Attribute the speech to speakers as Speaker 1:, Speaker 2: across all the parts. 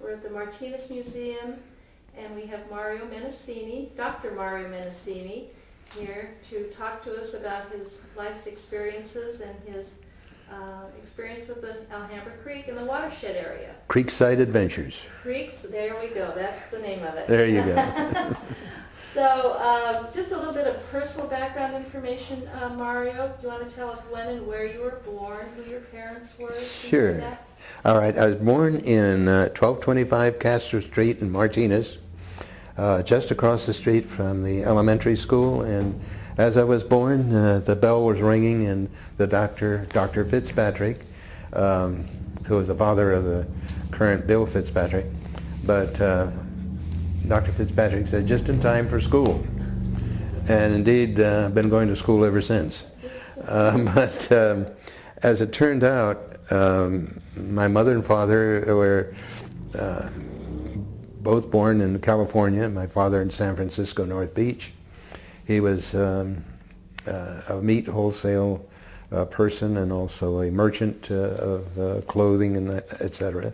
Speaker 1: We're at the Martinez Museum, and we have Mario Menisini, Dr. Mario Menisini, here to talk to us about his life's experiences and his experience with the Alhambra Creek in the watershed area.
Speaker 2: Creekside Adventures.
Speaker 1: Creeks, there we go, that's the name of it.
Speaker 2: There you go.
Speaker 1: So, just a little bit of personal background information, Mario. Do you want to tell us when and where you were born, who your parents were?
Speaker 2: Sure.
Speaker 1: Like that?
Speaker 2: All right, I was born in 1225 Castro Street in Martinez, just across the street from the elementary school. And as I was born, the bell was ringing, and the Dr. Fitzpatrick, who was the father of the current Bill Fitzpatrick, but Dr. Fitzpatrick said, just in time for school. And indeed, I've been going to school ever since. But as it turned out, my mother and father were both born in California. My father in San Francisco, North Beach. He was a meat wholesale person and also a merchant of clothing and etc.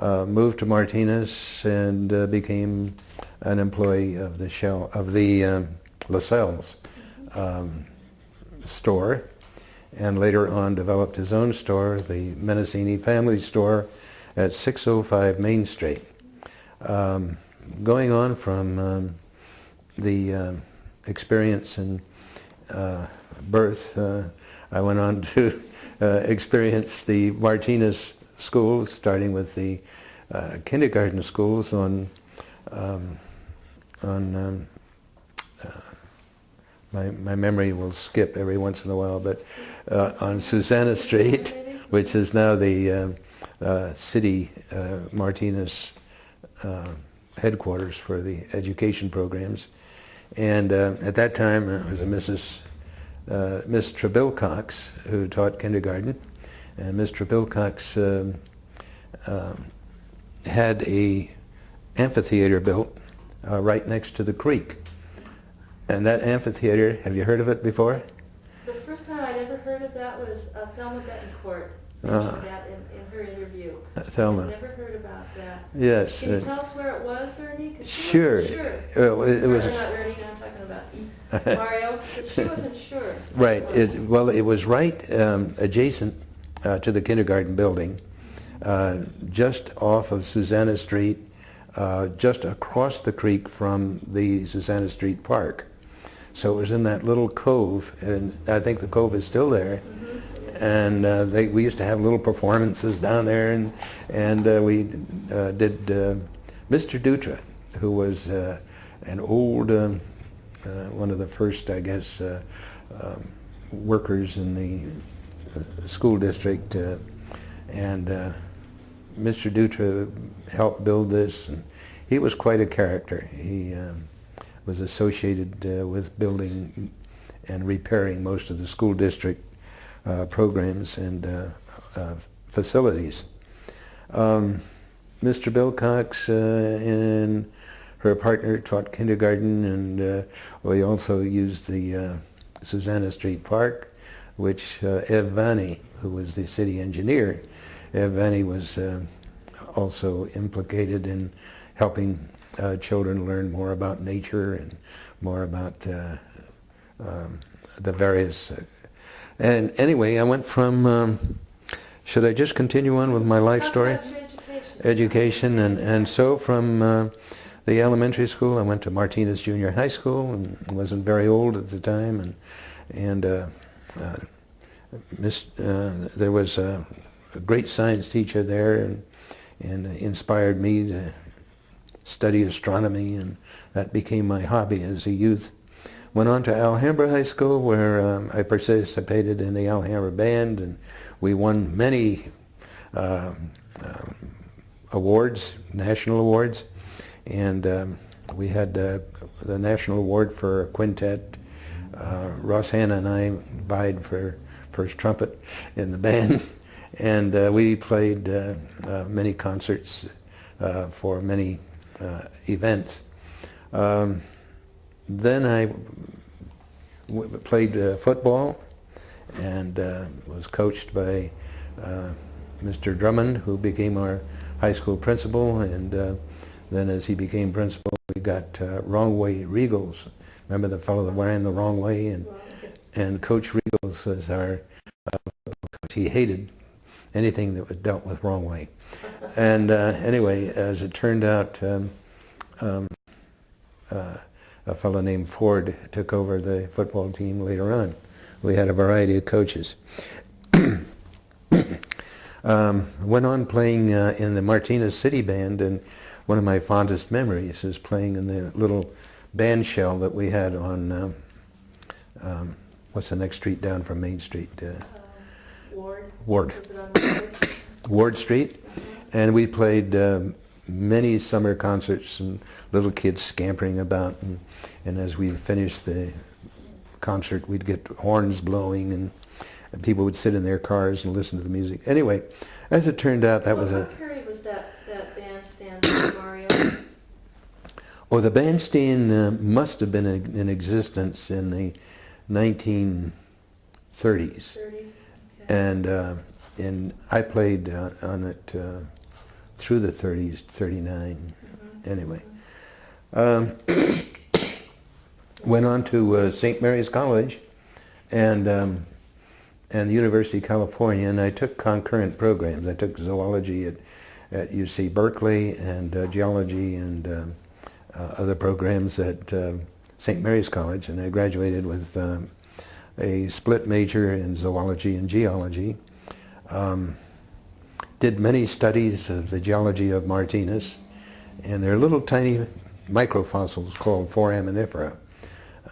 Speaker 2: Moved to Martinez and became an employee of the Lascelles store, and later on developed his own store, the Menesini family store at 605 Main Street. Going on from the experience in birth, I went on to experience the Martinez schools, starting with the kindergarten schools on my memory will skip every once in a while, but on Susanna Street, which is now the city Martinez headquarters for the education programs. And at that time, it was a Miss Trebilcox who taught kindergarten. And Miss Trebilcox had a amphitheater built right next to the creek. And that amphitheater, have you heard of it before?
Speaker 1: The first time I'd ever heard of that was Thelma Betancourt mentioned that in her interview.
Speaker 2: Thelma.
Speaker 1: I'd never heard about that.
Speaker 2: Yes.
Speaker 1: Can you tell us where it was, Ernie? 'Cause she
Speaker 2: Sure.
Speaker 1: wasn't sure.
Speaker 2: It was.
Speaker 1: Or not Ernie, I'm talking about Mario, because she wasn't sure.
Speaker 2: Right. It was right adjacent to the kindergarten building, just off of Susanna Street, just across the creek from the Susanna Street Park. So it was in that little cove, and I think the cove is still there. Mm-hmm. And we used to have little performances down there, and we did Mr. Dutra, who was an old, one of the first, I guess, workers in the school district, and Mr. Dutra helped build this, and he was quite a character. He was associated with building and repairing most of the school district programs and facilities. Mr. Bilcox and her partner taught kindergarten, and we also used the Susanna Street Park, which Ev Vanni, who was the city engineer, Ev Vanni was also implicated in helping children learn more about nature and more about the various. And anyway, I went from, should I just continue on with my life story? Education, and so from the elementary school, I went to Martinez Junior High School, and wasn't very old at the time, and there was a great science teacher there, and inspired me to study astronomy, and that became my hobby as a youth. Went on to Alhambra High School, where I participated in the Alhambra band, and we won many awards, national awards, and we had the national award for a quintet. Ross Hanna and I vied for first trumpet in the band, and we played many concerts for many events. Then I played football, and was coached by Mr. Drummond, who became our high school principal, and then as he became principal, we got Wrong Way Regals. Remember the fellow that ran the wrong way? And Coach Regals was our coach. He hated anything that was dealt with wrong way. And anyway, as it turned out, a fellow named Ford took over the football team later on. We had a variety of coaches. Went on playing in the Martinez City Band, and one of my fondest memories is playing in the little band shell that we had on, what's the next street down from Main Street?
Speaker 1: Ward.
Speaker 2: Ward.
Speaker 1: Was it on Ward?
Speaker 2: Ward Street. And we played many summer concerts and little kids scampering about, and as we finished the concert we'd get horns blowing, and people would sit in their cars and listen to the music. Anyway, as it turned out, that was a...
Speaker 1: What period was that bandstand, Mario?
Speaker 2: Oh, the bandstand must have been in existence in the 1930s.
Speaker 1: 30s? Okay.
Speaker 2: And I played on it through the 30s, 39.
Speaker 1: Mm-hmm.
Speaker 2: Anyway. Went on to St. Mary's College and the University of California, and I took concurrent programs. I took zoology at UC Berkeley, and geology and other programs at St. Mary's College, and I graduated with a split major in zoology and geology. Did many studies of the geology of Martinez, and there are little tiny microfossils called foraminifera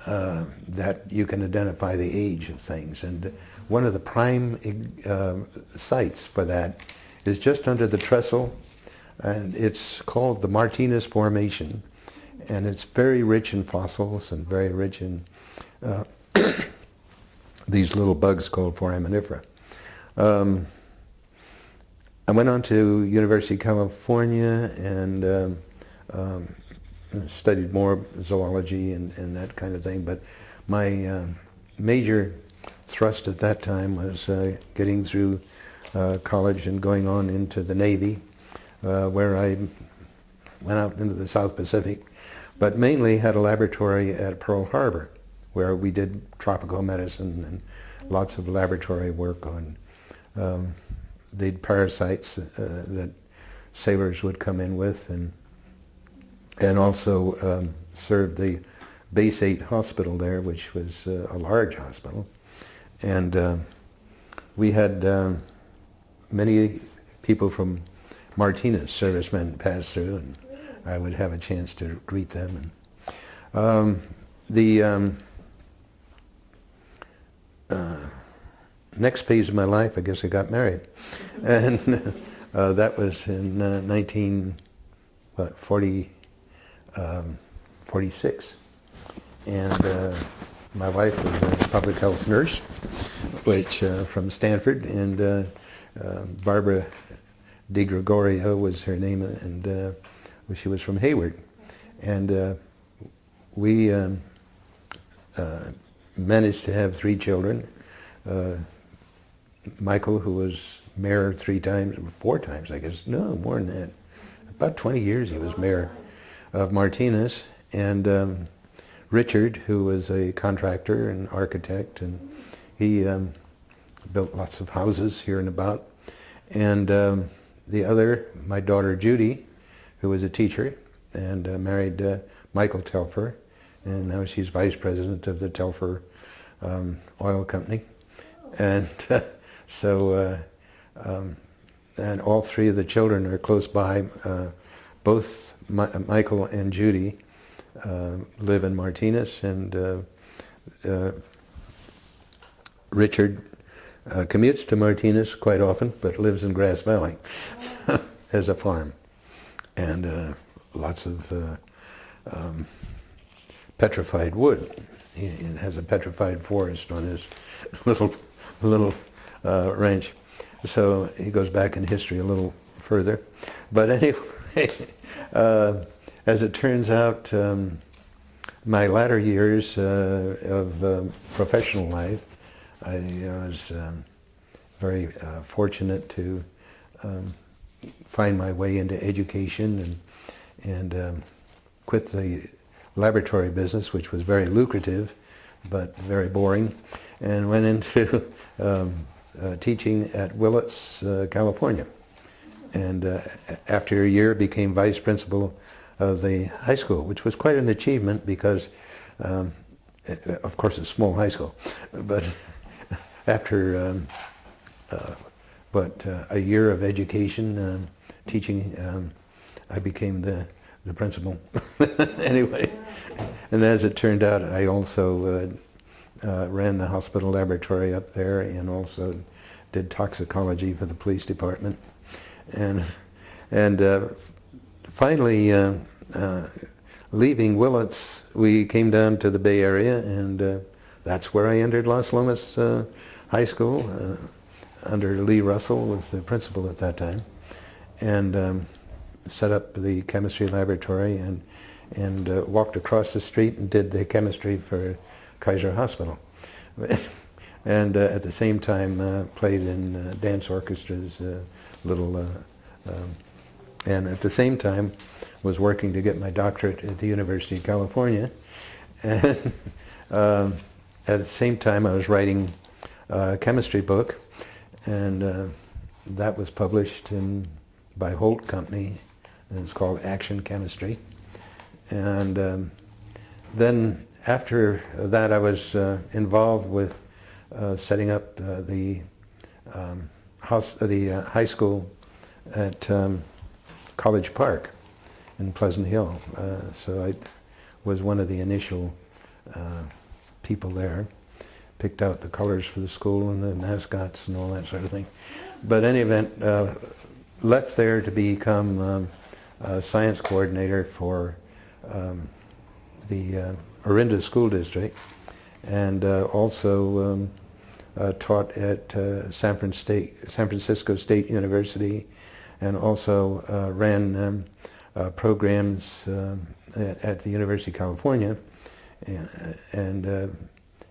Speaker 2: that you can identify the age of things. And one of the prime sites for that is just under the trestle, and it's called the Martinez Formation, and it's very rich in fossils and very rich in these little bugs called foraminifera. I went on to University of California and studied more zoology and that kind of thing, but my major thrust at that time was getting through college and going on into the Navy, where I went out into the South Pacific, but mainly had a laboratory at Pearl Harbor, where we did tropical medicine and lots of laboratory work on the parasites that sailors would come in with, and also served the Base 8 hospital there, which was a large hospital. And we had many people from Martinez, servicemen, pass through, and I would have a chance to greet them. And the next phase of my life, I guess I got married. And that was in 1946. And my wife was a public health nurse, which from Stanford, and Barbara DiGregorio was her name, and she was from Hayward. And we managed to have 3 children. Michael, who was mayor 3 times, 4 times, I guess, no, more than that. About 20 years he was mayor of Martinez. And Richard, who was a contractor and architect, and he built lots of houses here and about. And the other, my daughter Judy, who was a teacher, and married Michael Telfer, and now she's vice president of the Telfer oil company. And and all 3 of the children are close by. Both Michael and Judy live in Martinez, and Richard commutes to Martinez quite often, but lives in Grass Valley, has a farm, and lots of petrified wood. He has a petrified forest on his little ranch. So he goes back in history a little further. But anyway, as it turns out, my latter years of professional life, I was very fortunate to find my way into education and quit the laboratory business, which was very lucrative but very boring, and went into teaching at Willits, California. And after a year became vice principal of the high school, which was quite an achievement because, of course, it's a small high school, but after a year of education, teaching, I became the principal. Anyway, and as it turned out, I also ran the hospital laboratory up there and also did toxicology for the police department. And finally, leaving Willits, we came down to the Bay Area, and that's where I entered Los Lomas High School under Lee Russell, was the principal at that time, and set up the chemistry laboratory and walked across the street and did the chemistry for Kaiser Hospital. And at the same time played in dance orchestras, and at the same time was working to get my doctorate at the University of California. And at the same time I was writing a chemistry book, and that was published by Holt Company, and it's called Action Chemistry. And then after that I was involved with setting up the high school at College Park in Pleasant Hill. So I was one of the initial people there, picked out the colors for the school and the mascots and all that sort of thing. But in any event, left there to become a science coordinator for the Orinda School District, and also taught at San Francisco State University, and also ran programs at the University of California, and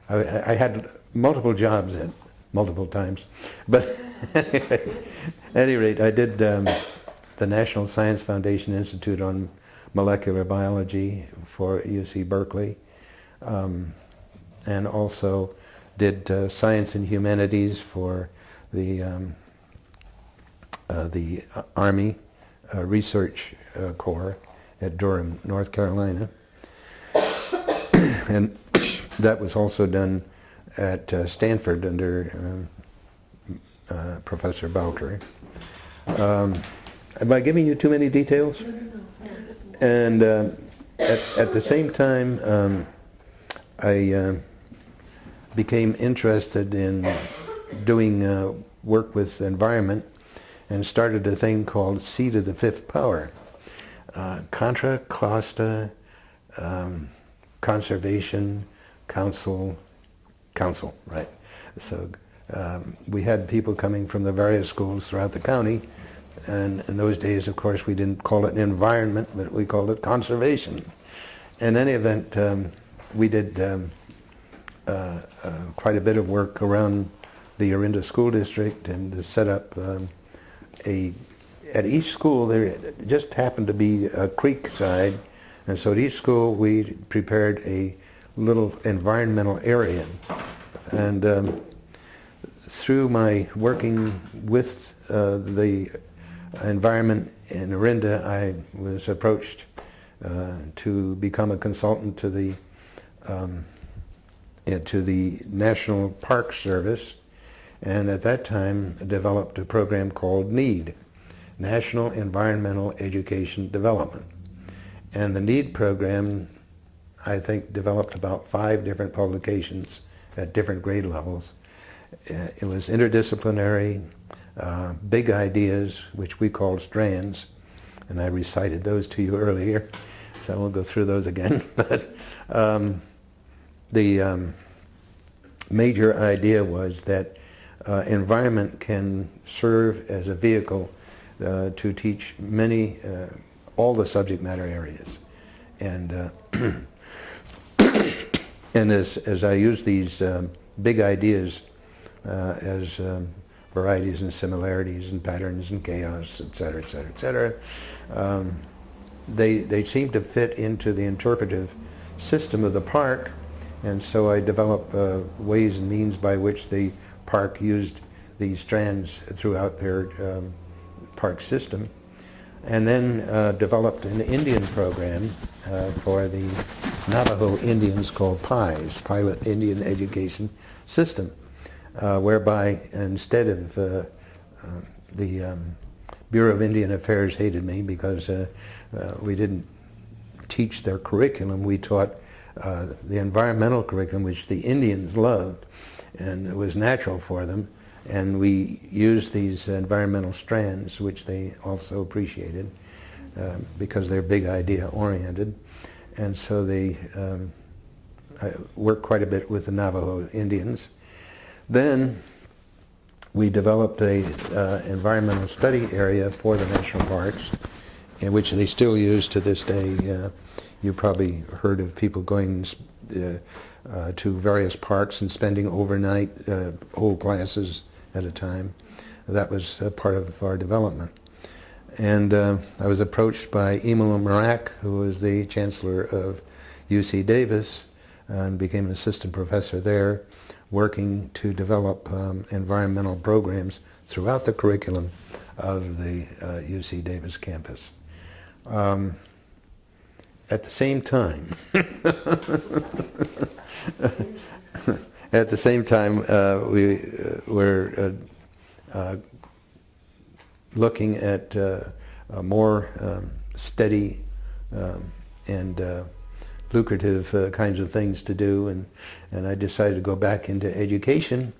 Speaker 2: I had multiple jobs at multiple times, but at any rate, I did the National Science Foundation Institute on Molecular Biology for UC Berkeley, and also did Science and Humanities for the Army Research Corps at Durham, North Carolina. And that was also done at Stanford under Professor Balker. Am I giving you too many details? And at the same time, I became interested in doing work with environment and started a thing called C to the fifth power. Contra Costa Conservation Council, right? So we had people coming from the various schools throughout the county, and in those days, of course, we didn't call it environment, but we called it conservation. In any event, we did quite a bit of work around the Orinda School District, and to set up at each school there just happened to be a creek side, and so at each school we prepared a little environmental area. And through my working with the environment in Orinda, I was approached to become a consultant to the National Park Service, and at that time developed a program called NEED, National Environmental Education Development. And the NEED program, I think, developed about 5 different publications at different grade levels. It was interdisciplinary, big ideas, which we called strands, and I recited those to you earlier, so I won't go through those again. But the major idea was that environment can serve as a vehicle to teach all the subject matter areas. And and as I use these big ideas as varieties and similarities and patterns and chaos, et cetera, et cetera, et cetera. They seem to fit into the interpretive system of the park, and so I developed ways and means by which the park used these strands throughout their park system, and then developed an Indian program for the Navajo Indians called PIES, Pilot Indian Education System, whereby instead of the Bureau of Indian Affairs hated me because we didn't teach their curriculum. We taught the environmental curriculum, which the Indians loved, and it was natural for them. And we used these environmental strands, which they also appreciated because they're big idea oriented. And so they I worked quite a bit with the Navajo Indians. Then we developed a environmental study area for the national parks, in which they still use to this day. You probably heard of people going to various parks and spending overnight, whole classes at a time. That was part of our development. And I was approached by Emil Marak, who was the chancellor of UC Davis, and became an assistant professor there, working to develop environmental programs throughout the curriculum of the UC Davis campus. At the same time, we were looking at more steady and lucrative kinds of things to do, and I decided to go back into education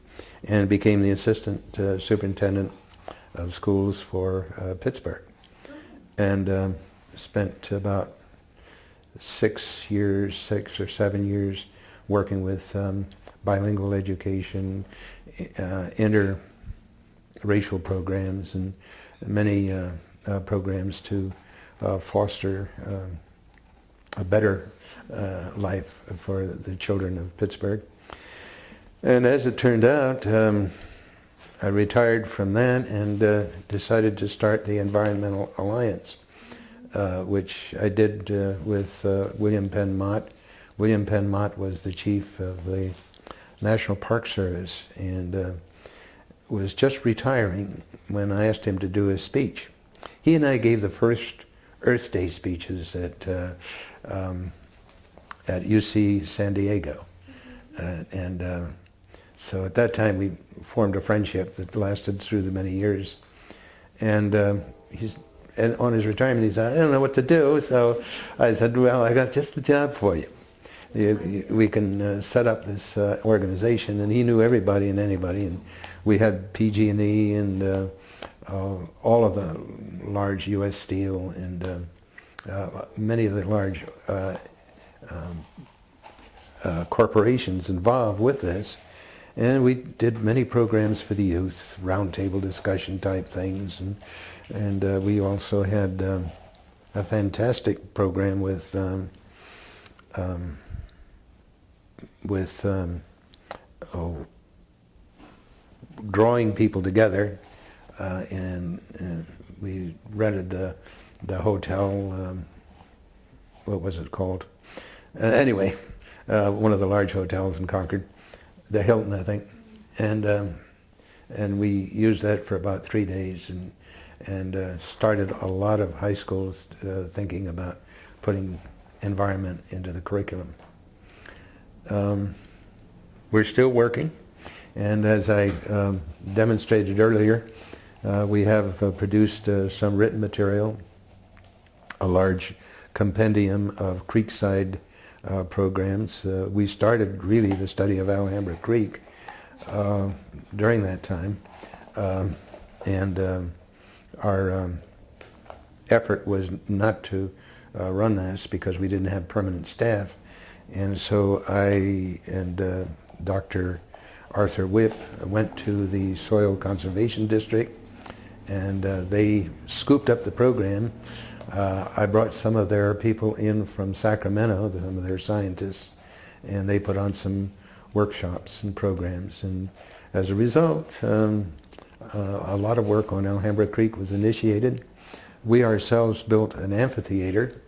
Speaker 2: and became the assistant superintendent of schools for Pittsburgh, and spent about 6 or 7 years working with bilingual education, interracial programs, and many programs to foster a better life for the children of Pittsburgh. And as it turned out, I retired from that and decided to start the Environmental Alliance, which I did with William Penn Mott. William Penn Mott was the chief of the National Park Service and was just retiring when I asked him to do a speech. He and I gave the first Earth Day speeches at UC San Diego. So at that time we formed a friendship that lasted through the many years. And on his retirement he said, I don't know what to do. So I said, well, I got just the job for you. We can set up this organization. And he knew everybody and anybody. And we had PG&E and all of the large U.S. Steel and many of the large corporations involved with this. And we did many programs for the youth, roundtable discussion type things. And we also had a fantastic program with drawing people together. And we rented the hotel, what was it called? Anyway, one of the large hotels in Concord, the Hilton, I think, and we used that for about 3 days and started a lot of high schools thinking about putting environment into the curriculum. We're still working, and as I demonstrated earlier, we have produced some written material, a large compendium of creekside programs. We started really the study of Alhambra Creek during that time, and our effort was not to run this because we didn't have permanent staff, and so I and Dr. Arthur Whipp went to the Soil Conservation District, and they scooped up the program. I brought some of their people in from Sacramento, some of their scientists, and they put on some workshops and programs. And as a result, a lot of work on Alhambra Creek was initiated. We ourselves built an amphitheater,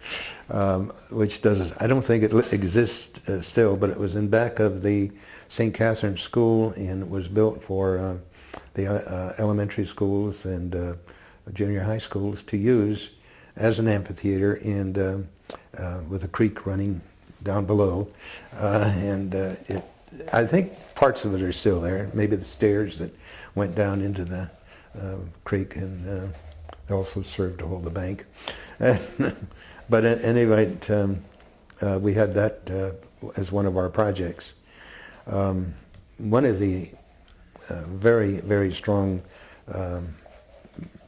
Speaker 2: which does, I don't think it exists still, but it was in back of the St. Catherine's School, and it was built for the elementary schools and junior high schools to use as an amphitheater, and with a creek running down below. I think parts of it are still there, maybe the stairs that went down into the creek, and also served to hold the bank. But at any rate, we had that as one of our projects. One of the very, very strong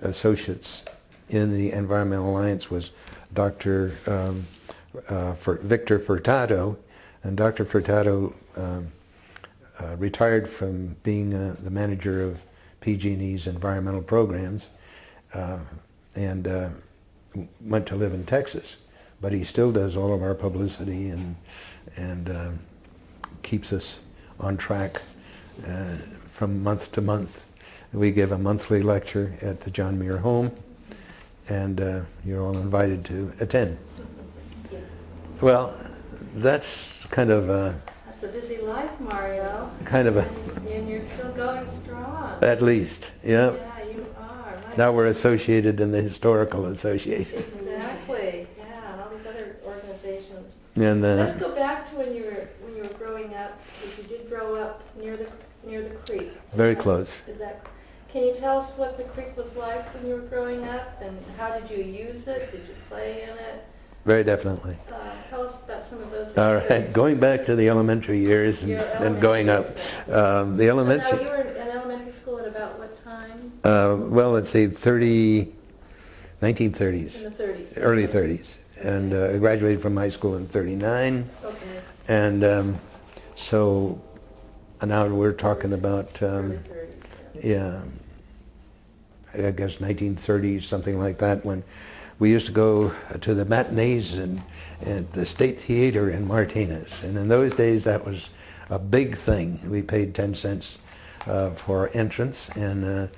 Speaker 2: associates in the Environmental Alliance was Dr. Victor Furtado, and Dr. Furtado retired from being the manager of PG&E's environmental programs, and went to live in Texas. But he still does all of our publicity and keeps us on track from month to month. We give a monthly lecture at the John Muir Home, and you're all invited to attend. Well, that's kind of
Speaker 1: That's a busy life, Mario.
Speaker 2: kind of a,
Speaker 1: And you're still going strong.
Speaker 2: at least, yeah.
Speaker 1: Yeah, you are. My
Speaker 2: Now we're associated in the Historical Association.
Speaker 1: Exactly. Yeah, and all these other organizations.
Speaker 2: And
Speaker 1: Let's go back to when you were growing up. Because you did grow up near the creek.
Speaker 2: very close.
Speaker 1: Can you tell us what the creek was like when you were growing up, and how did you use it? Did you play in it?
Speaker 2: Very definitely.
Speaker 1: Tell us about some of those
Speaker 2: All
Speaker 1: experiences.
Speaker 2: right, going back to the elementary years and,
Speaker 1: Your
Speaker 2: and going up.
Speaker 1: elementary
Speaker 2: The
Speaker 1: So now
Speaker 2: elementary,
Speaker 1: you were in elementary school at about what time?
Speaker 2: well, let's say 1930s,
Speaker 1: In the 30s.
Speaker 2: early 30s. And I graduated from high school in 39.
Speaker 1: Okay.
Speaker 2: And so now we're talking about,
Speaker 1: Early 30s.
Speaker 2: yeah, I guess 1930s, something like that, when we used to go to the matinees at the State Theater in Martinez. And in those days, that was a big thing. We paid 10 cents for entrance, and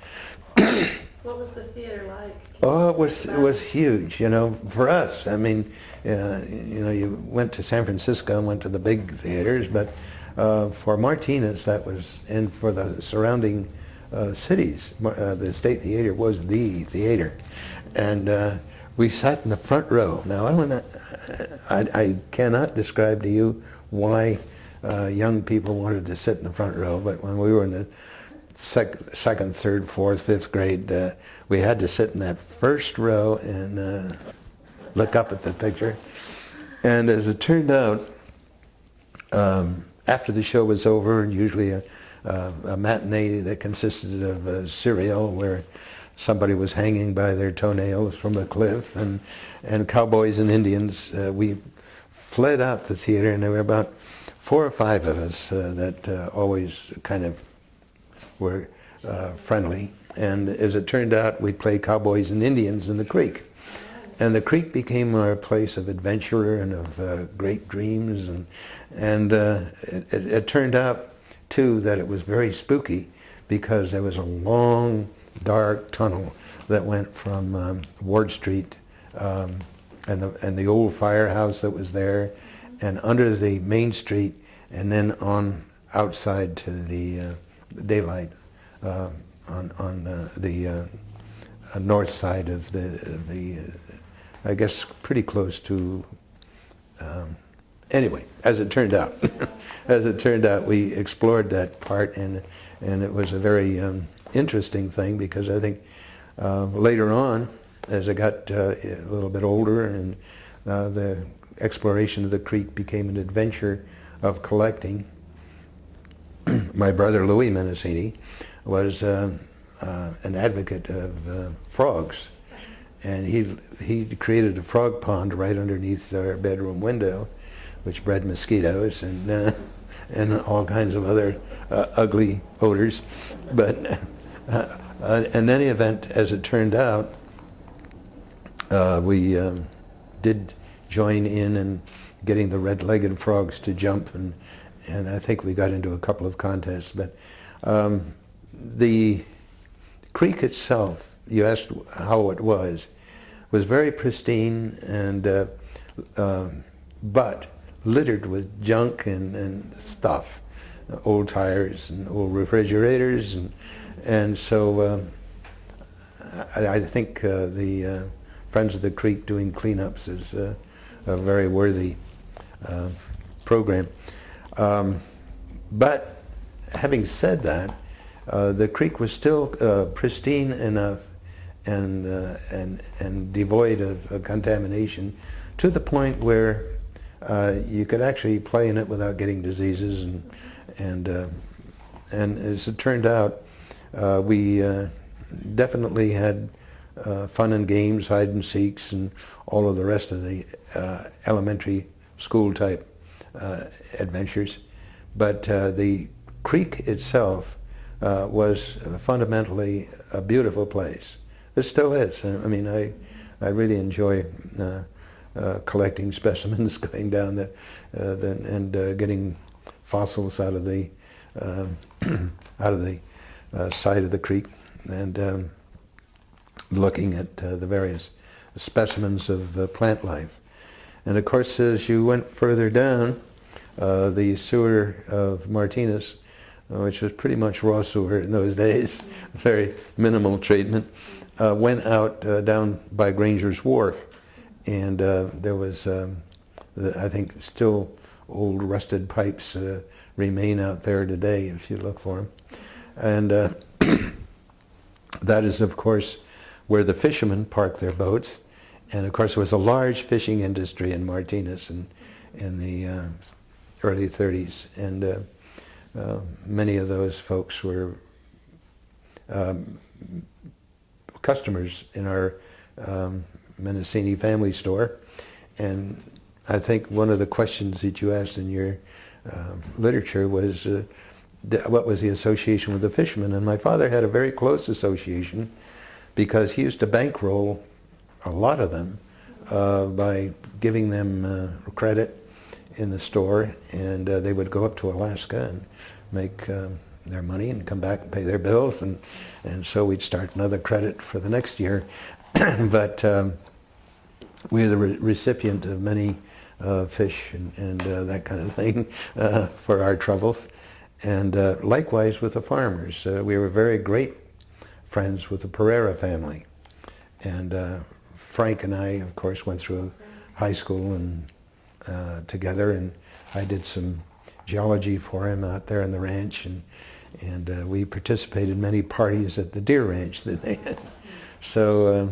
Speaker 1: What was the theater like?
Speaker 2: oh, it was huge, you know, for us. I mean, you know, you went to San Francisco and went to the big theaters, but for Martinez, that was, and for the surrounding cities, the State Theater was the theater, and we sat in the front row. Now, I cannot describe to you why young people wanted to sit in the front row, but when we were in the second, third, fourth, fifth grade, we had to sit in that first row and look up at the picture. And as it turned out, after the show was over, usually a matinee that consisted of a serial where somebody was hanging by their toenails from a cliff, and cowboys and Indians, we fled out the theater, and there were about 4 or 5 of us that always kind of were friendly. And as it turned out, we'd play cowboys and Indians in the creek. And the creek became our place of adventure and of great dreams. And it turned out, too, that it was very spooky, because there was a long, dark tunnel that went from Ward Street and the old firehouse that was there, and under the main street, and then on outside to the daylight on the north side of the I guess pretty close to. Anyway, as it turned out, we explored that part, and it was a very interesting thing, because I think later on, as I got a little bit older, and the exploration of the creek became an adventure of collecting. My brother Louis Menesini was an advocate of frogs, and he created a frog pond right underneath our bedroom window, which bred mosquitoes and all kinds of other ugly odors. But in any event, as it turned out, we did join in getting the red-legged frogs to jump, and I think we got into a couple of contests. But the creek itself, you asked how it was very pristine and but littered with junk and stuff, old tires and old refrigerators, and so I think the Friends of the Creek doing cleanups is a very worthy program. But having said that, the creek was still pristine enough and devoid of contamination to the point where you could actually play in it without getting diseases, and as it turned out, we definitely had fun and games, hide and seeks, and all of the rest of the elementary school type adventures. But the creek itself was fundamentally a beautiful place. It still is. I mean, I really enjoy collecting specimens, going down and getting fossils out of the side of the creek, and looking at the various specimens of plant life. And of course, as you went further down, the sewer of Martinez, which was pretty much raw sewer in those days, very minimal treatment, went out down by Granger's Wharf, and there was, I think, still old rusted pipes remain out there today if you look for them. And that is, of course, where the fishermen parked their boats. And of course, there was a large fishing industry in Martinez in the early 30s, and many of those folks were customers in our Menesini family store. And I think one of the questions that you asked in your literature was what was the association with the fishermen? And my father had a very close association because he used to bankroll a lot of them by giving them credit in the store, and they would go up to Alaska and make their money and come back and pay their bills, and so we'd start another credit for the next year. But we were the recipient of many fish and that kind of thing for our troubles. And likewise with the farmers. We were very great friends with the Pereira family. And Frank and I, of course, went through high school and together, and I did some geology for him out there on the ranch, and we participated in many parties at the deer ranch that they had. So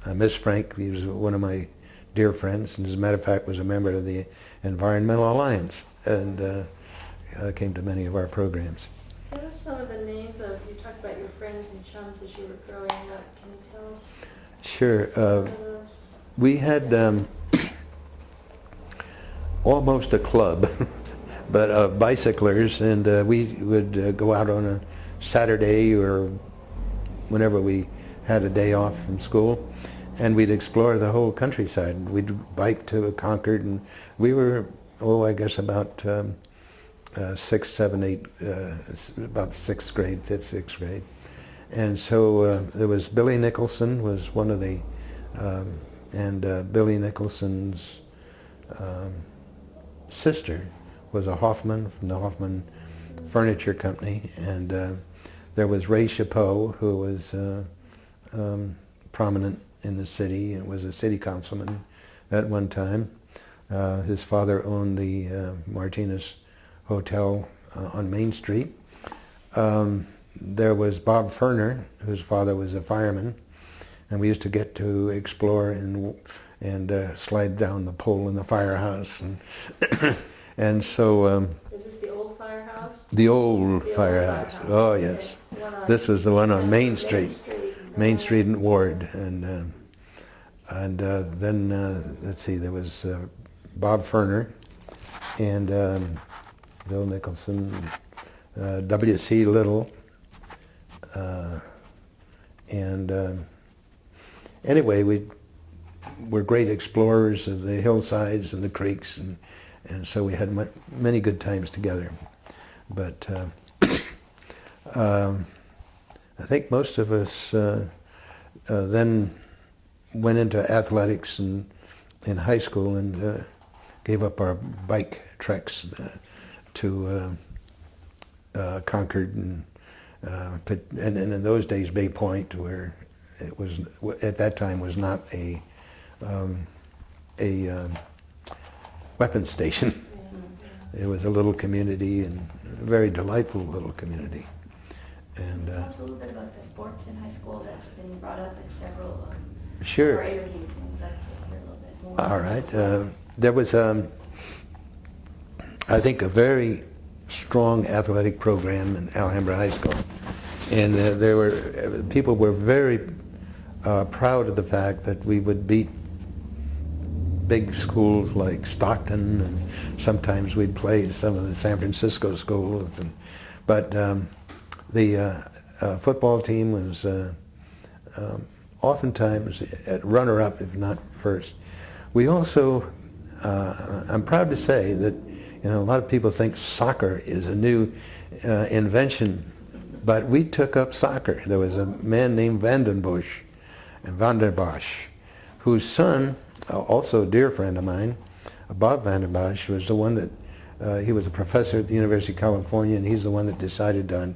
Speaker 2: I miss Frank. He was one of my dear friends, and as a matter of fact was a member of the Environmental Alliance, and came to many of our programs.
Speaker 1: Give us some of the names of, you talked about your friends and chums as you were growing up. Can you tell us?
Speaker 2: Sure. We had almost a club, but of bicyclers, and we would go out on a Saturday or whenever we had a day off from school, and we'd explore the whole countryside. We'd bike to Concord, and we were, I guess about 6, 7, 8, about 6th grade, 5th, 6th grade. And so there was Billy Nicholson was one of the, and Billy Nicholson's sister was a Hoffman from the Hoffman Furniture Company, and there was Ray Chapeau, who was prominent in the city and was a city councilman at one time. His father owned the Martinez Hotel on Main Street. There was Bob Ferner, whose father was a fireman, and we used to get to explore and slide down the pole in the firehouse, and so.
Speaker 1: Is this the old firehouse?
Speaker 2: The old firehouse. Oh yes,
Speaker 1: okay.
Speaker 2: This was the one on Main Street, Main Street and Ward, and then let's see, there was Bob Ferner, and Bill Nicholson, W.C. Little, and anyway, we were great explorers of the hillsides and the creeks, and so we had many good times together. But I think most of us then went into athletics in high school and gave up our bike treks to Concord and in those days Bay Point, where it was at that time was not a weapons station. It was a little community, and a very delightful little community. And
Speaker 3: tell us a little bit about the sports in high school that's been brought up in several
Speaker 2: sure.
Speaker 3: of our interviews, and we'd like to hear a little bit more.
Speaker 2: All right. There was, I think, a very strong athletic program in Alhambra High School, and people were very proud of the fact that we would beat big schools like Stockton, and sometimes we'd play some of the San Francisco schools. But the football team was oftentimes at runner-up, if not first. We also, I'm proud to say that a lot of people think soccer is a new invention, but we took up soccer. There was a man named Vandenbosch, whose son, also a dear friend of mine, Bob Vandenbosch, was the one that, he was a professor at the University of California, and he's the one that decided on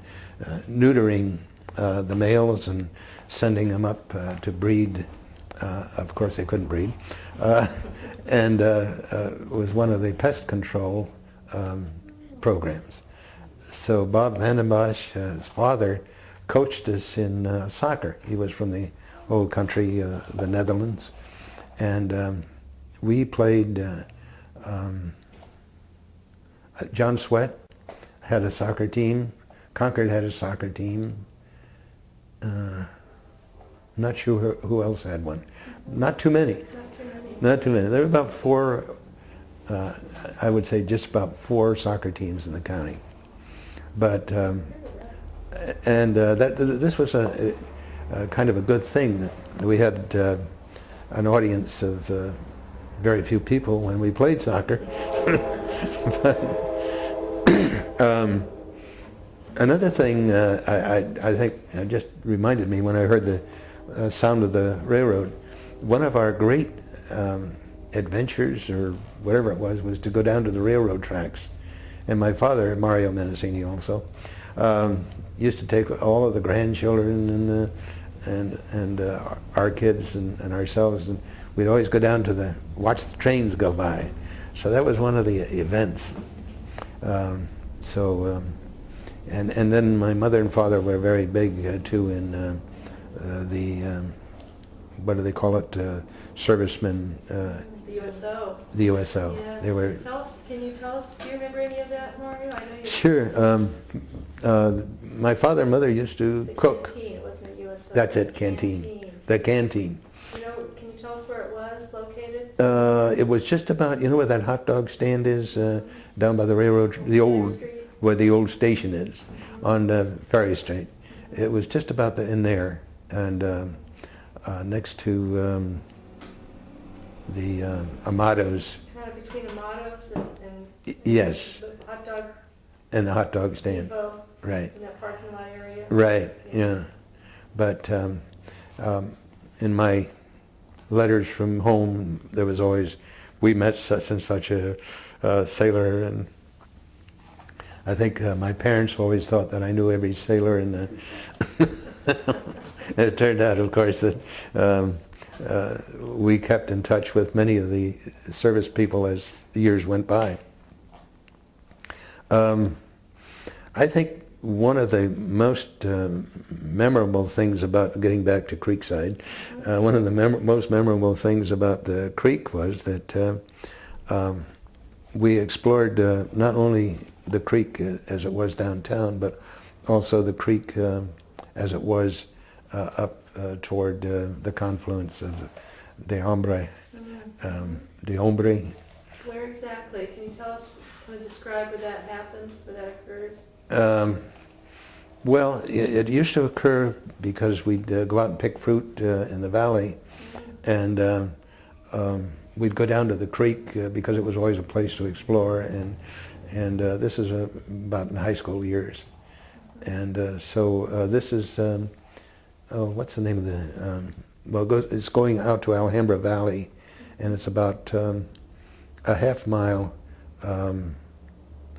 Speaker 2: neutering the males and sending them up to breed. Of course, they couldn't breed. And was one of the pest control programs. So Bob Vandenbosch, his father, coached us in soccer. He was from the old country, the Netherlands. And we played, John Sweat had a soccer team. Concord had a soccer team. Not sure who else had one. Not too many. Not too many. There were about four, I would say just about 4 soccer teams in the county. But, this was a kind of a good thing. We had an audience of very few people when we played soccer. But, another thing I think just reminded me when I heard the sound of the railroad. One of our great adventures, or whatever it was to go down to the railroad tracks. And my father, Mario Menisini, also used to take all of the grandchildren and our kids and ourselves, and we'd always go down to watch the trains go by. So that was one of the events. And then my mother and father were very big too in the what do they call it? Servicemen.
Speaker 1: The USO.
Speaker 2: The USO.
Speaker 1: Yes.
Speaker 2: They were.
Speaker 1: Can you tell us? Do you remember any of that, Mario? I know you.
Speaker 2: Sure. My father and mother used to cook.
Speaker 1: Canteen. It wasn't a USO.
Speaker 2: That's it. Canteen. The canteen.
Speaker 1: Can you tell us where it was located?
Speaker 2: It was just about, where that hot dog stand is, down by the railroad, where the old station is, on Ferry Street. It was just about in there, and next to the Amados.
Speaker 1: Kind of between Amados and
Speaker 2: yes.
Speaker 1: The hot dog.
Speaker 2: And the hot dog stand.
Speaker 1: Depot,
Speaker 2: right.
Speaker 1: in that parking lot area.
Speaker 2: Right. Yeah. But in my letters from home, there was always, we met such and such a sailor, and I think my parents always thought that I knew every sailor in the. It turned out, of course, that we kept in touch with many of the service people as the years went by. I think one of the most memorable things about getting back to Creekside, one of the most memorable things about the creek was that we explored not only the creek as it was downtown, but also the creek as it was up toward the confluence of de Hombre.
Speaker 1: Where exactly? Can you tell us, kind of describe where that happens, where that occurs?
Speaker 2: Well, it used to occur because we'd go out and pick fruit in the valley, and we'd go down to the creek because it was always a place to explore, and this is about in high school years. And so this is, what's the name of the, it's going out to Alhambra Valley, and it's about a half mile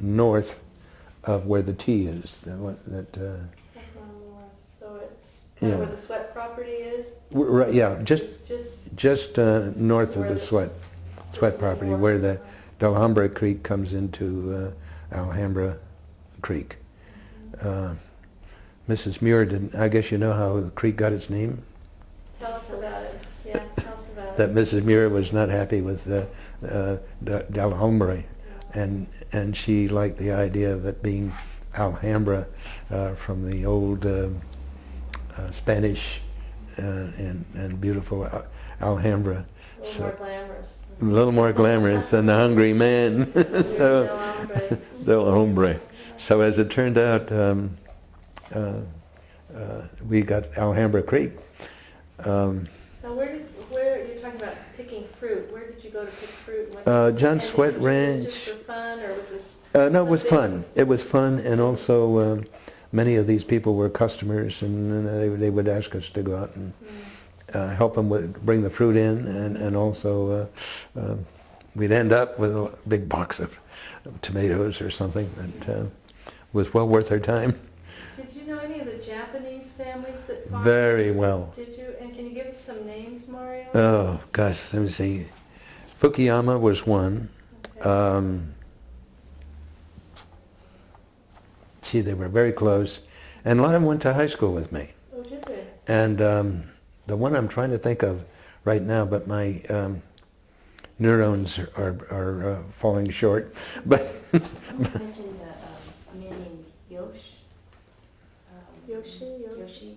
Speaker 2: north of where the T is.
Speaker 1: That's not north, so it's kind of where the Sweat property is?
Speaker 2: Right, yeah,
Speaker 1: It's
Speaker 2: just north of
Speaker 1: where
Speaker 2: the
Speaker 1: the-
Speaker 2: Sweat property,
Speaker 1: north.
Speaker 2: where the Alhambra Creek comes into Alhambra Creek. Mrs. Muir, I guess you know how the creek got its name?
Speaker 1: Tell us about it. Yeah, tell us about
Speaker 2: That
Speaker 1: it.
Speaker 2: Mrs. Muir was not happy with the Alhambra, and she liked the idea of it being Alhambra from the old Spanish and beautiful Alhambra.
Speaker 1: A little more glamorous.
Speaker 2: A little more glamorous than the hungry man. So,
Speaker 1: Del Hombre.
Speaker 2: Del Hombre. So as it turned out, we got Alhambra Creek.
Speaker 1: Now, where you're talking about picking fruit? Where did you go to pick fruit?
Speaker 2: John
Speaker 1: And
Speaker 2: Sweat
Speaker 1: did you do this just
Speaker 2: Ranch.
Speaker 1: for fun, or was this?
Speaker 2: No, it was
Speaker 1: something-
Speaker 2: fun. It was fun, and also many of these people were customers, and they would ask us to go out and help them bring the fruit in, and also we'd end up with a big box of tomatoes or something that was well worth our time.
Speaker 1: Did you know any of the Japanese families that farmed?
Speaker 2: Very well.
Speaker 1: Did you? And can you give us some names, Mario?
Speaker 2: Oh, gosh, let me see. Fukuyama was one.
Speaker 1: Okay.
Speaker 2: Gee, they were very close. And a lot of them went to high school with me.
Speaker 1: Oh, did they?
Speaker 2: And the one I'm trying to think of right now, but my neurons are falling short. But
Speaker 3: You mentioned a man named Yoshi.
Speaker 1: Yoshi?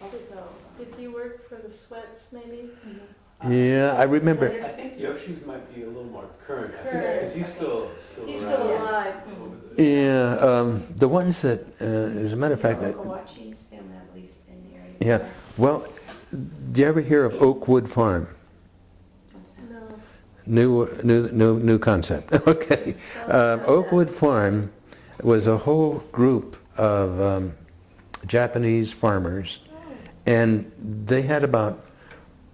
Speaker 3: Also.
Speaker 1: Did he work for the Sweats, maybe?
Speaker 2: yeah, I remember.
Speaker 4: I think Yoshi's might be a little more current,
Speaker 1: Current.
Speaker 4: because he's still
Speaker 1: He's
Speaker 4: around.
Speaker 1: still
Speaker 3: Yeah.
Speaker 1: alive.
Speaker 4: Over the-
Speaker 2: Yeah, the ones that, as a matter of fact, that,
Speaker 3: Kawachi's family, I believe, is in the area.
Speaker 2: yeah. Well, do you ever hear of Oakwood Farm?
Speaker 1: No.
Speaker 2: New concept. Okay. Oakwood Farm was a whole group of Japanese farmers, and they had about,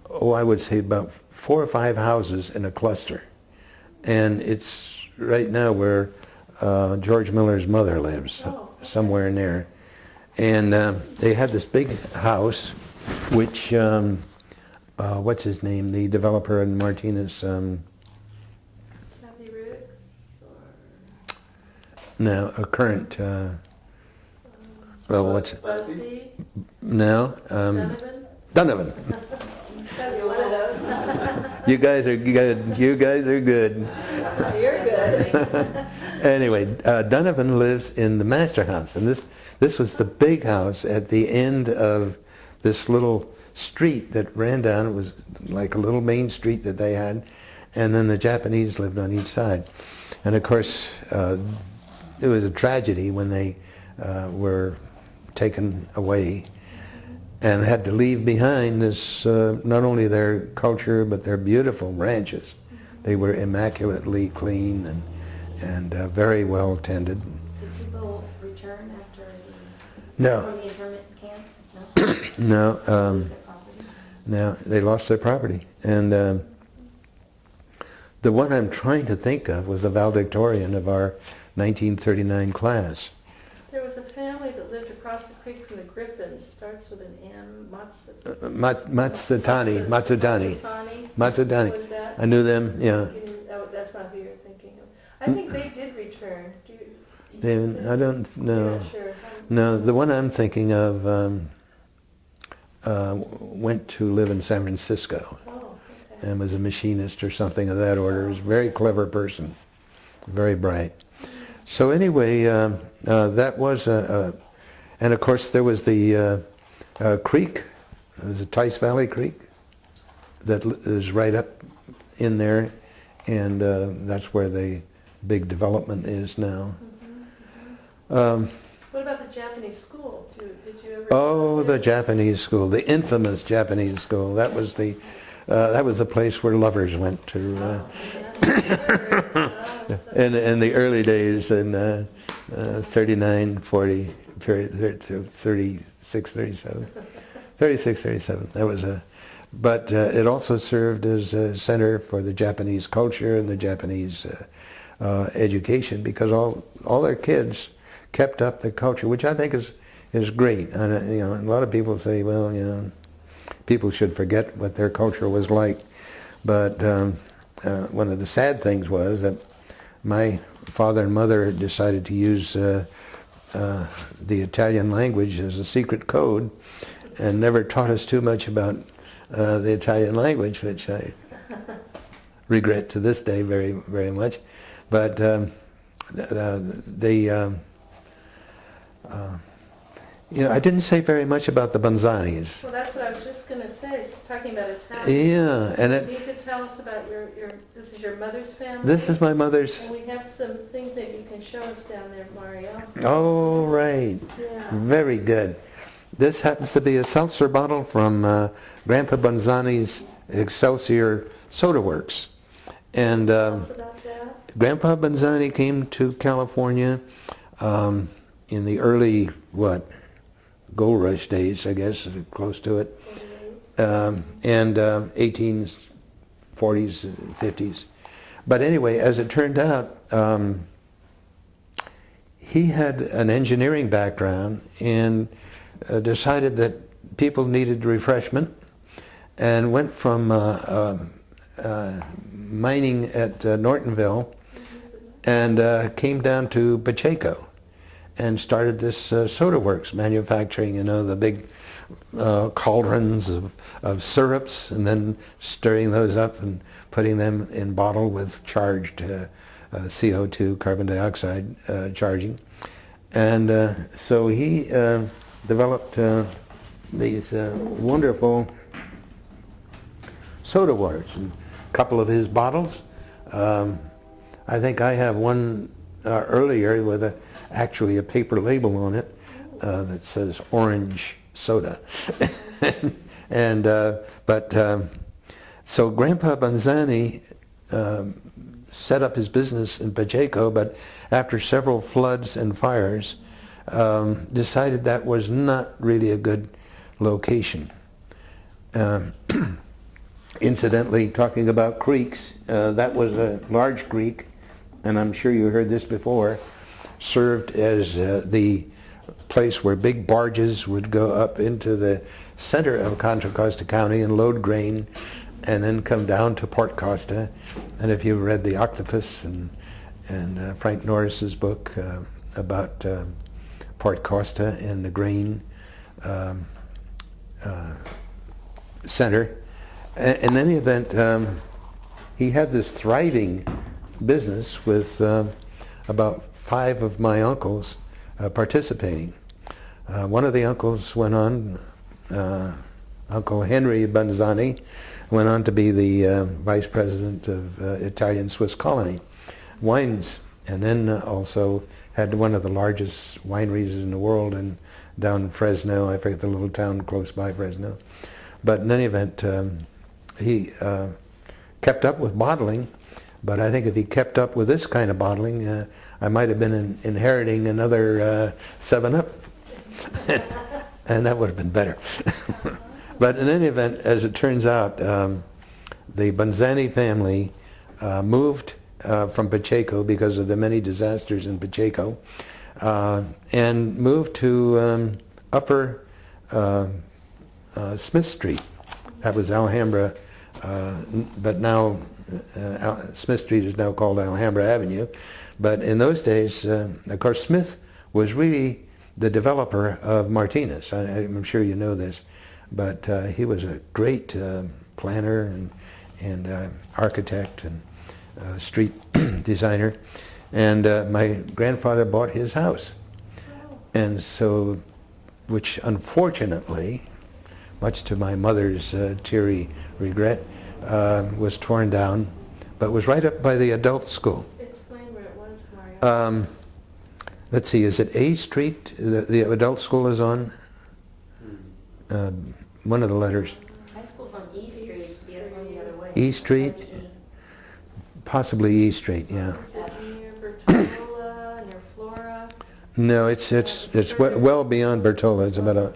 Speaker 2: I would say about 4 or 5 houses in a cluster. And it's right now where George Miller's mother lives, somewhere in there. And they had this big house, which, what's his name, the developer in Martinez,
Speaker 1: Happy Roots or
Speaker 2: no, a current, well, what's,
Speaker 1: Busby?
Speaker 2: no,
Speaker 1: Donovan?
Speaker 2: Donovan.
Speaker 1: Gotta be one of those.
Speaker 2: You guys are good. You guys are good.
Speaker 1: You're good.
Speaker 2: Anyway, Donovan lives in the master house, and this was the big house at the end of this little street that ran down. It was like a little main street that they had, and then the Japanese lived on each side. And of course, it was a tragedy when they were taken away and had to leave behind this, not only their culture, but their beautiful ranches. They were immaculately clean and very well tended.
Speaker 3: Did people return after
Speaker 2: No,
Speaker 3: from the internment camps?
Speaker 2: no,
Speaker 3: Lose their property?
Speaker 2: no, they lost their property. And the one I'm trying to think of was the valedictorian of our 1939 class.
Speaker 1: There was a family that lived across the creek from the Griffins, starts with an M,
Speaker 2: Matsutani.
Speaker 1: Matsutani? Was that?
Speaker 2: I knew them, yeah.
Speaker 1: Oh, that's not who you're thinking of. I think they did return. Do you?
Speaker 2: I don't
Speaker 1: You're
Speaker 2: know.
Speaker 1: not sure.
Speaker 2: No, the one I'm thinking of went to live in San Francisco
Speaker 1: Oh, okay.
Speaker 2: and was a machinist or something of that order. He was a very clever person, very bright. So anyway, that was and of course there was the creek. There's a Tice Valley Creek that is right up in there, and that's where the big development is now.
Speaker 1: What about the Japanese school? Did you ever?
Speaker 2: Oh, the Japanese school, the infamous Japanese school. That was the place where lovers went to in the early days in 39, 40, 36, 37. 36, 37. That was a, but it also served as a center for the Japanese culture and the Japanese education, because all their kids kept up the culture, which I think is great. And you know, a lot of people say, well, you know, people should forget what their culture was like. But one of the sad things was that my father and mother decided to use the Italian language as a secret code, and never taught us too much about the Italian language, which I regret to this day very, very much. But you know, I didn't say very much about the Bonzanis.
Speaker 1: Well, that's what I was just going to say, it's talking about Italian.
Speaker 2: Yeah, and
Speaker 1: You need to tell us about this is your mother's family?
Speaker 2: this is my mother's.
Speaker 1: And we have some things that you can show us down there, Mario.
Speaker 2: Oh, right.
Speaker 1: Yeah.
Speaker 2: Very good. This happens to be a seltzer bottle from Grandpa Bonzani's Excelsior Soda Works. And
Speaker 1: Tell us about that.
Speaker 2: Grandpa Bonzani came to California in the early, gold rush days, I guess, close to it, and 1840s, 50s. But anyway, as it turned out, he had an engineering background and decided that people needed refreshment, and went from mining at Nortonville and came down to Pacheco and started this soda works, manufacturing, you know, the big cauldrons of syrups, and then stirring those up and putting them in bottle with charged CO2, carbon dioxide charging. And so he developed these wonderful soda waters. And a couple of his bottles, I think I have one earlier with actually a paper label on it that says orange soda. And so Grandpa Bonzani set up his business in Pacheco, but after several floods and fires, decided that was not really a good location. Incidentally, talking about creeks, that was a large creek, and I'm sure you heard this before, served as the place where big barges would go up into the center of Contra Costa County and load grain, and then come down to Port Costa. And if you read The Octopus and Frank Norris's book about Port Costa and the grain center, in any event, he had this thriving business with about 5 of my uncles participating. One of the uncles went on, Uncle Henry Bonzani, went on to be the vice president of Italian Swiss Colony Wines, and then also had one of the largest wineries in the world, and down in Fresno, I forget the little town close by Fresno. But in any event, he kept up with bottling, but I think if he kept up with this kind of bottling, I might have been inheriting another 7-Up, and that would have been better. But in any event, as it turns out, the Bonzani family moved from Pacheco because of the many disasters in Pacheco, and moved to Upper Smith Street. That was Alhambra, but now Smith Street is now called Alhambra Avenue. But in those days, of course, Smith was really the developer of Martinez. I'm sure you know this, but he was a great planner and architect and street designer. And my grandfather bought his house. And so, which unfortunately, much to my mother's teary regret, was torn down, but was right up by the adult school.
Speaker 1: Explain where it was, Mario.
Speaker 2: Let's see, is it A Street the adult school is on? One of the letters.
Speaker 3: High school's on E Street, the other one the other way.
Speaker 2: E Street? Possibly E Street, yeah.
Speaker 1: Is it near Bertola, near Flora?
Speaker 2: No, it's well beyond Bertola. It's about a,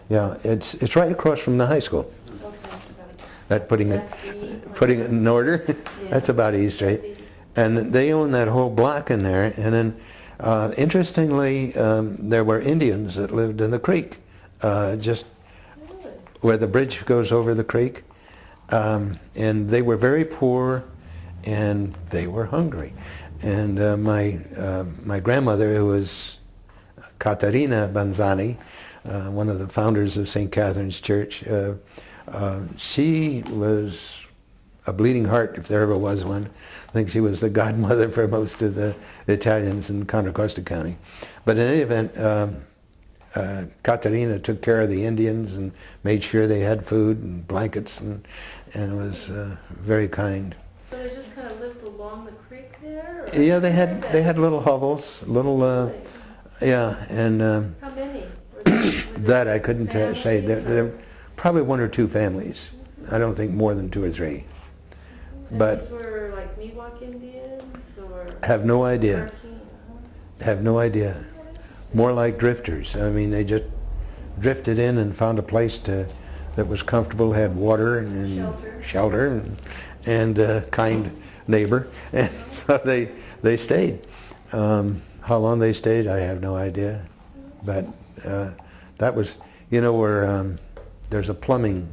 Speaker 2: yeah, it's right across from the high school.
Speaker 1: Okay, got it.
Speaker 2: That putting it
Speaker 1: Back east,
Speaker 2: putting it in order.
Speaker 1: Yeah.
Speaker 2: That's about E Street. And they own that whole block in there. And then, interestingly, there were Indians that lived in the creek, just
Speaker 1: Really?
Speaker 2: where the bridge goes over the creek. And they were very poor, and they were hungry. And my grandmother, who was Caterina Banzani, one of the founders of St. Catherine's Church, she was a bleeding heart, if there ever was one. I think she was the godmother for most of the Italians in Contra Costa County. But in any event, Caterina took care of the Indians and made sure they had food and blankets, and was very kind.
Speaker 1: So they just kind of lived along the creek there? Or
Speaker 2: Yeah, they had little hovels, little
Speaker 1: Really?
Speaker 2: yeah, and
Speaker 1: How many? Were there
Speaker 2: that I couldn't say.
Speaker 1: families,
Speaker 2: There
Speaker 1: or-
Speaker 2: were probably one or two families. I don't think more than two or three.
Speaker 1: And
Speaker 2: but-
Speaker 1: these were like Miwok Indians or?
Speaker 2: Have no idea.
Speaker 1: Cherokee?
Speaker 2: Have no idea. More like drifters. I mean, they just drifted in and found a place that was comfortable, had water and shelter and a kind neighbor, and so they stayed. How long they stayed, I have no idea. But that was, you know, where there's a plumbing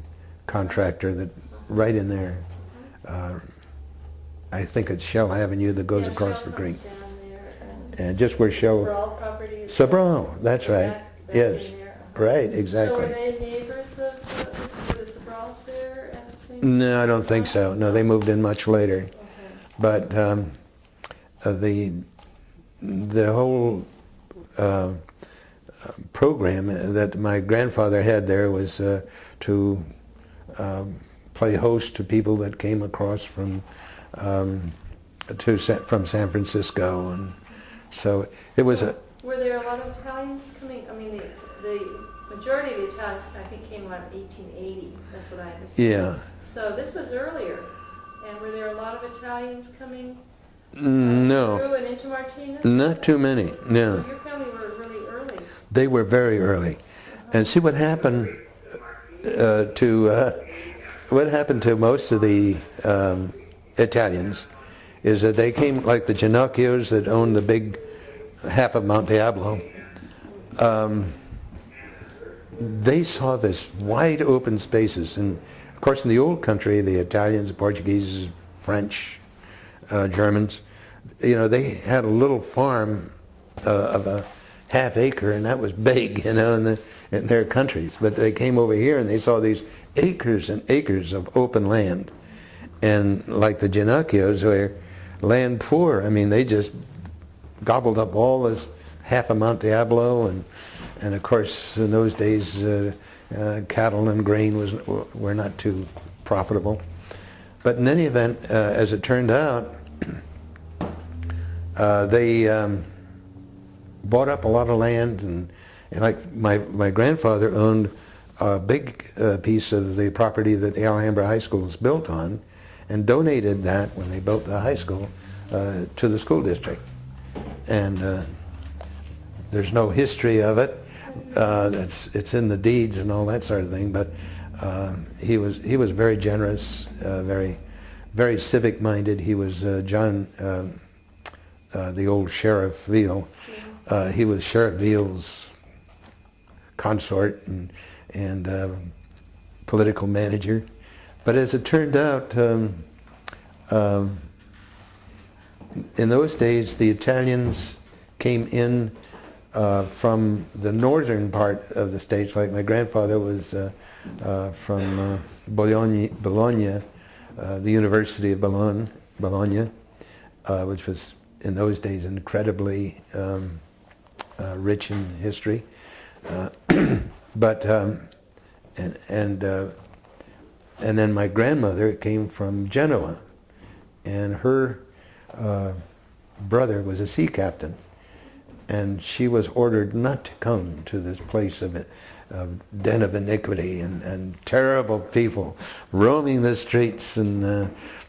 Speaker 2: contractor that right in there. I think it's Shell Avenue that goes
Speaker 1: Yeah,
Speaker 2: across
Speaker 1: Shell
Speaker 2: the creek.
Speaker 1: comes down there,
Speaker 2: And just where Shell...
Speaker 1: Sobral property. is-
Speaker 2: Sobral, that's right.
Speaker 1: back
Speaker 2: Yes,
Speaker 1: in there.
Speaker 2: right,
Speaker 1: So were
Speaker 2: exactly.
Speaker 1: they neighbors of, were the Sobrals there at the same?
Speaker 2: No, I don't think so. No, they moved in much later.
Speaker 1: Okay.
Speaker 2: But the whole program that my grandfather had there was to play host to people that came across from San Francisco, and so it was a...
Speaker 1: Were there a lot of Italians coming? I mean, the majority of the Italians, I think, came out in 1880. That's what I understand.
Speaker 2: Yeah.
Speaker 1: So this was earlier. And were there a lot of Italians coming
Speaker 2: No,
Speaker 1: through and into Martinez?
Speaker 2: not too many, no.
Speaker 1: So your family were really early.
Speaker 2: They were very early. And see what happened to most of the Italians is that they came, like the Ginocchios that owned the big half of Mount Diablo. They saw this wide open spaces, and of course in the old country, the Italians, Portuguese, French, Germans, you know, they had a little farm of a half acre, and that was big, you know, in their countries. But they came over here and they saw these acres and acres of open land. And like the Ginocchios, who are land poor, I mean, they just gobbled up all this half of Mount Diablo, and of course in those days cattle and grain were not too profitable. But in any event, as it turned out, they bought up a lot of land, and like my grandfather owned a big piece of the property that the Alhambra High School was built on, and donated that when they built the high school to the school district. And there's no history of it. It's in the deeds and all that sort of thing. But he was very generous, very civic-minded. He was John, the old Sheriff Veal. He was Sheriff Veal's consort and political manager. But as it turned out, in those days, the Italians came in from the northern part of the states. Like my grandfather was from Bologna, the University of Bologna, which was in those days incredibly rich in history. And then my grandmother came from Genoa, and her brother was a sea captain, and she was ordered not to come to this place of den of iniquity and terrible people roaming the streets.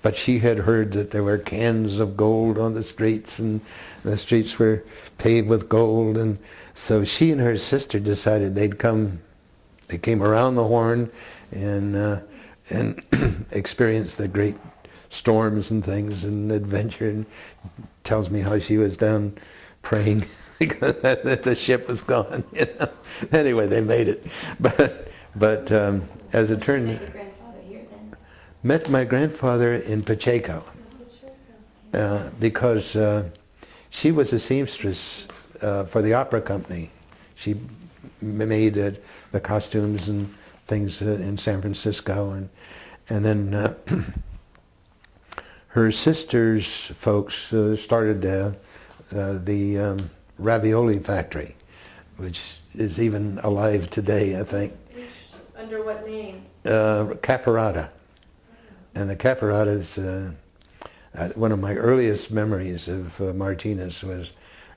Speaker 2: But she had heard that there were cans of gold on the streets, and the streets were paved with gold. And so she and her sister decided they'd come. They came around the Horn and experienced the great storms and things and adventure. And tells me how she was down praying because the ship was gone. You know? Anyway, they made it. But as it turned,
Speaker 3: Met your grandfather here then?
Speaker 2: met my grandfather in Pacheco because she was a seamstress for the opera company. She made the costumes and things in San Francisco, and then her sister's folks started the ravioli factory, which is even alive today, I think.
Speaker 1: Under what name?
Speaker 2: Cafferata. And the Cafferatas, one of my earliest memories of Martinez was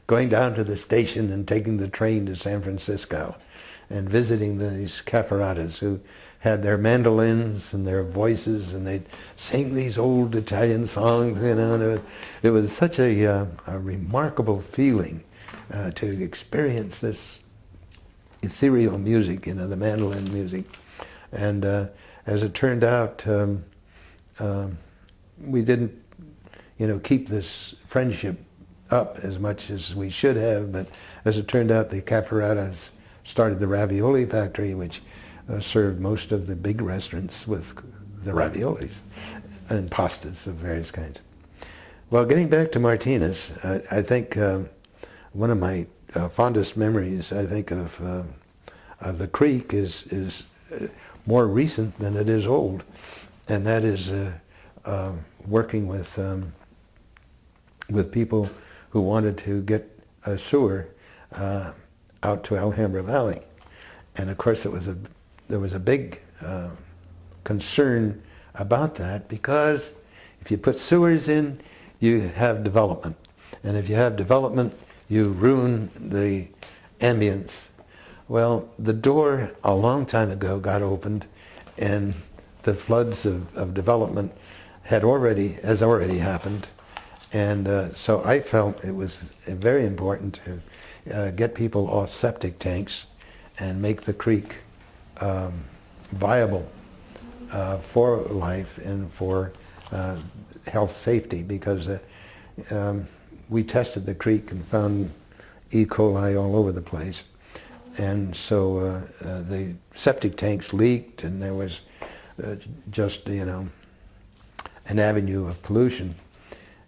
Speaker 2: going down to the station and taking the train to San Francisco and visiting these Cafferatas who had their mandolins and their voices, and they'd sing these old Italian songs, you know. And it was such a remarkable feeling to experience this ethereal music, you know, the mandolin music. And as it turned out, we didn't, you know, keep this friendship up as much as we should have, but as it turned out, the Cafferatas started the ravioli factory, which served most of the big restaurants with the raviolis and pastas of various kinds. Well, getting back to Martinez, I think one of my fondest memories, I think, of the creek is more recent than it is old, and that is working with people who wanted to get a sewer out to Alhambra Valley. And of course there was a big concern about that, because if you put sewers in, you have development. And if you have development, you ruin the ambience. Well, the door a long time ago got opened, and the floods of development has already happened. And so I felt it was very important to get people off septic tanks and make the creek viable for life and for health safety, because we tested the creek and found E. coli all over the place. And so the septic tanks leaked, and there was just, you know, an avenue of pollution.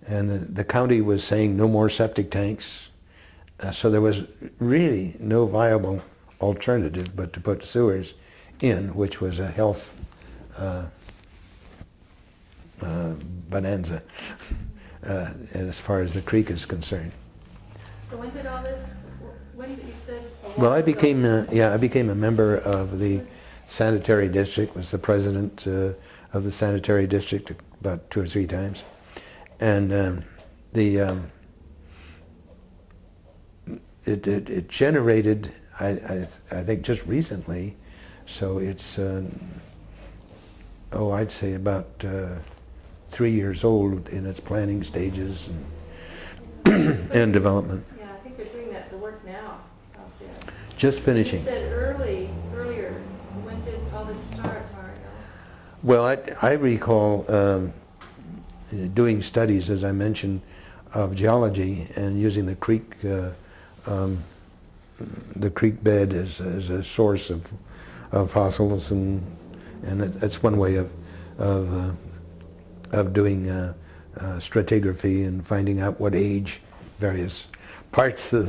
Speaker 2: And the county was saying no more septic tanks. So there was really no viable alternative but to put sewers in, which was a health bonanza as far as the creek is concerned.
Speaker 1: So when did all this, when did you say?
Speaker 2: Well, I became a member of the sanitary district, was the president of the sanitary district about 2 or 3 times. And it generated, I think just recently, so it's, I'd say about 3 years old in its planning stages and development.
Speaker 1: Yeah, I think they're doing the work now out there.
Speaker 2: Just finishing.
Speaker 1: You said earlier, when did all this start, Mario?
Speaker 2: Well, I recall doing studies, as I mentioned, of geology and using the creek bed as a source of fossils, and that's one way of doing stratigraphy and finding out what age various parts of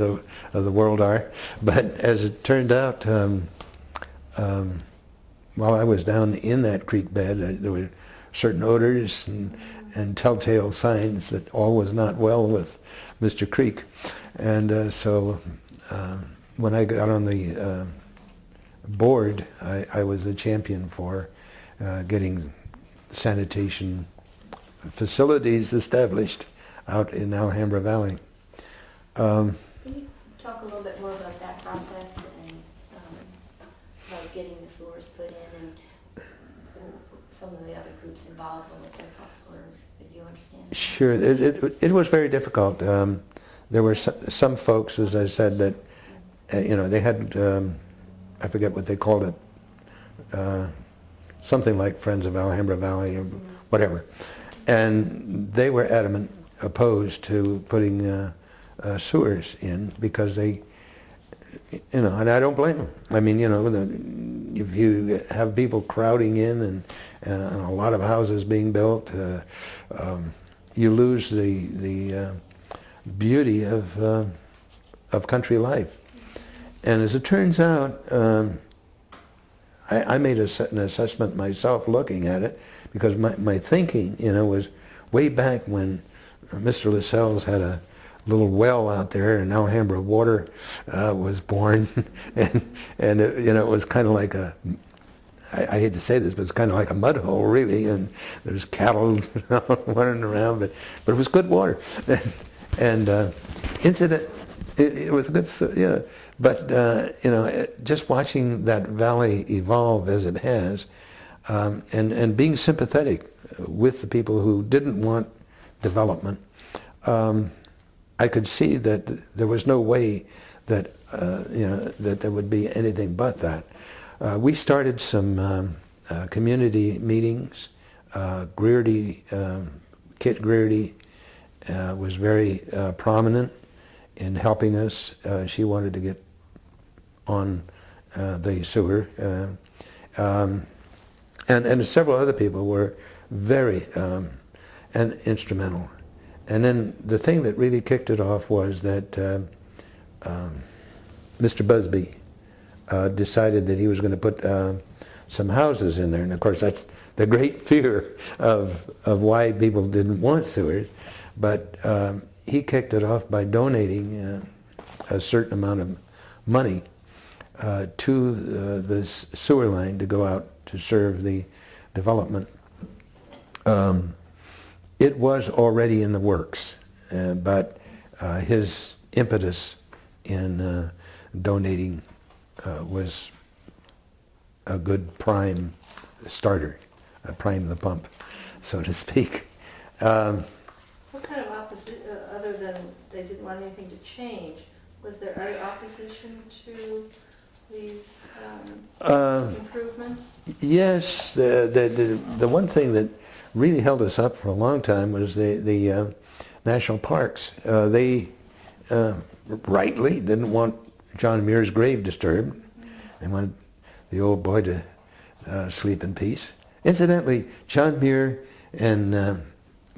Speaker 2: the world are. But as it turned out, while I was down in that creek bed, there were certain odors and telltale signs that all was not well with Mr. Creek. And so when I got on the board, I was the champion for getting sanitation facilities established out in Alhambra Valley.
Speaker 3: talk a little bit more about that process and about getting the sewers put in and some of the other groups involved with their sewers, as you understand?
Speaker 2: Sure. It was very difficult. There were some folks, as I said, that they had I forget what they called it, something like Friends of Alhambra Valley or whatever, and they were adamant opposed to putting sewers in because they, and I don't blame them. I mean, if you have people crowding in and a lot of houses being built, you lose the beauty of country life. And as it turns out, I made an assessment myself looking at it because my thinking, was way back when Mr. Lascelles had a little well out there and Alhambra Water was born, and it was kind of like I hate to say this, but it's kind of like a mud hole, really, and there's cattle running around, but it was good water. And it was a good, yeah. But just watching that valley evolve as it has, and being sympathetic with the people who didn't want development, I could see that there was no way that that there would be anything but that. We started some community meetings. Kit Greerdy was very prominent in helping us. She wanted to get on the sewer, and several other people were very and instrumental. And then the thing that really kicked it off was that Mr. Busby decided that he was going to put some houses in there. And of course, that's the great fear of why people didn't want sewers. But he kicked it off by donating a certain amount of money to the sewer line to go out to serve the development. It was already in the works, but his impetus in donating was a good prime starter, prime the pump, so to speak.
Speaker 1: What kind of opposition, other than they didn't want anything to change, was there any opposition to these improvements?
Speaker 2: Yes, the one thing that really held us up for a long time was the national parks. They rightly didn't want John Muir's grave disturbed. They wanted the old boy to sleep in peace. Incidentally, John Muir and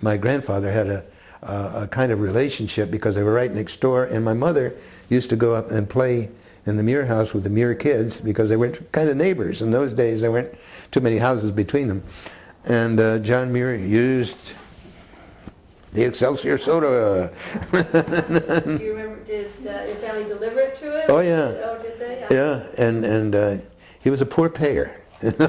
Speaker 2: my grandfather had a kind of relationship because they were right next door, and my mother used to go up and play in the Muir house with the Muir kids because they were kind of neighbors. In those days, there weren't too many houses between them. And John Muir used the Excelsior soda.
Speaker 1: Do you remember, did your family deliver it to it?
Speaker 2: Oh, yeah.
Speaker 1: Oh, did they?
Speaker 2: Yeah, and he was a poor payer.
Speaker 1: Yes,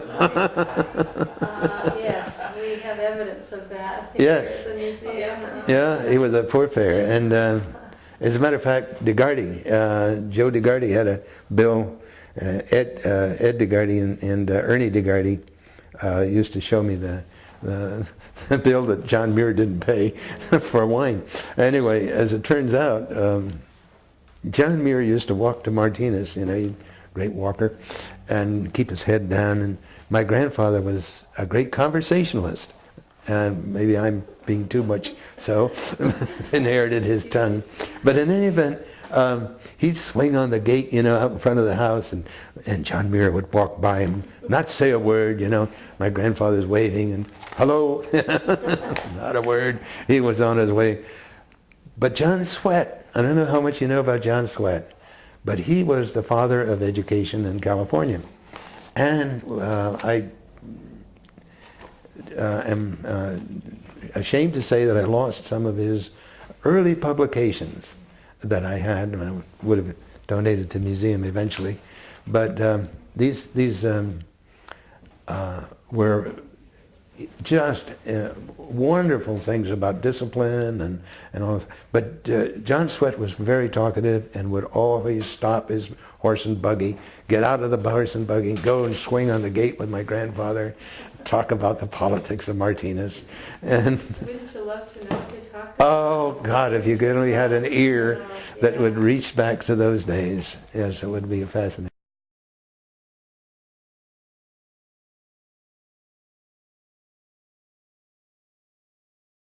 Speaker 1: we have evidence of that
Speaker 2: Yes.
Speaker 1: here at the museum.
Speaker 2: Yeah, he was a poor payer. And as a matter of fact, DeGardy, Joe DeGardy had a bill, Ed DeGardy and Ernie DeGardy used to show me the bill that John Muir didn't pay for wine. Anyway, as it turns out, John Muir used to walk to Martinez, great walker, and keep his head down. And my grandfather was a great conversationalist. And maybe I'm being too much so, inherited his tongue. But in any event, he'd swing on the gate, out in front of the house, and John Muir would walk by and not say a word, My grandfather's waving, and hello, not a word. He was on his way. But John Swett, I don't know how much you know about John Swett, but he was the father of education in California. And I am ashamed to say that I lost some of his early publications that I had, and I would have donated to the museum eventually. But these were just wonderful things about discipline and all this. But John Sweat was very talkative and would always stop his horse and buggy, get out of the horse and buggy, go and swing on the gate with my grandfather, talk about the politics of Martinez. And
Speaker 1: Wouldn't you love to know what they talked about?
Speaker 2: oh God, if you only had an ear that would reach back to those days, yes, it would be fascinating.